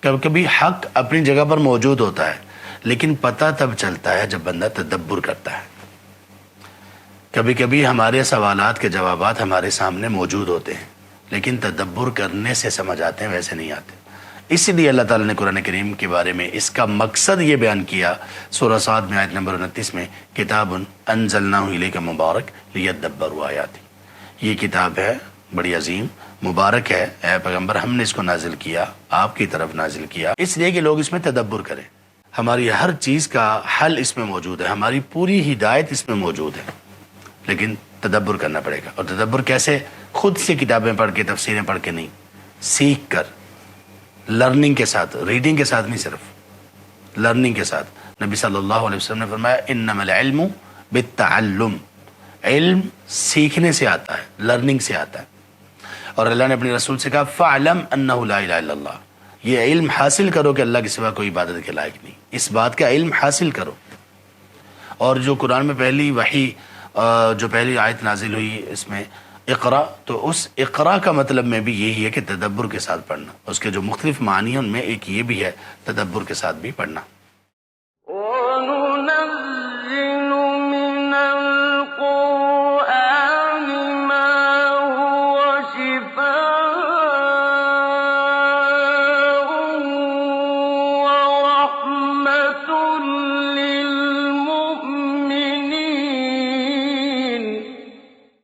کبھی کبھی حق اپنی جگہ پر موجود ہوتا ہے لیکن پتہ تب چلتا ہے جب بندہ تدبر کرتا ہے۔ کبھی کبھی ہمارے سوالات کے جوابات ہمارے سامنے موجود ہوتے ہیں لیکن تدبر کرنے سے سمجھ آتے ہیں، ویسے نہیں آتے۔ اسی لیے اللہ تعالیٰ نے قرآن کریم کے بارے میں اس کا مقصد یہ بیان کیا سورہ صاد میں آیت نمبر 29 میں، کتاب انزلناہ الیک مبارک لیدبروا آیاتہ، یہ کتاب ہے بڑی عظیم، مبارک ہے اے پیغمبر، ہم نے اس کو نازل کیا، آپ کی طرف نازل کیا اس لیے کہ لوگ اس میں تدبر کریں۔ ہماری ہر چیز کا حل اس میں موجود ہے، ہماری پوری ہدایت اس میں موجود ہے، لیکن تدبر کرنا پڑے گا۔ اور تدبر کیسے؟ خود سے کتابیں پڑھ کے، تفسیریں پڑھ کے نہیں، سیکھ کر، لرننگ کے ساتھ، ریڈنگ کے ساتھ نہیں، صرف لرننگ کے ساتھ۔ نبی صلی اللہ علیہ وسلم نے فرمایا انما العلم بالتعلم، علم سیکھنے سے آتا ہے، لرننگ سے آتا ہے۔ اور اللہ نے اپنے رسول سے کہا فَعْلَمْ أَنَّهُ لَا إِلَهَ إِلَّا اللَّهُ، یہ علم حاصل کرو کہ اللہ کے سوا کوئی عبادت کے لائق نہیں، اس بات کا علم حاصل کرو۔ اور جو قرآن میں پہلی وحی، جو پہلی آیت نازل ہوئی اس میں اقرا، تو اس اقرا کا مطلب میں بھی یہی ہے کہ تدبر کے ساتھ پڑھنا، اس کے جو مختلف معنی ہیں ان میں ایک یہ بھی ہے تدبر کے ساتھ بھی پڑھنا۔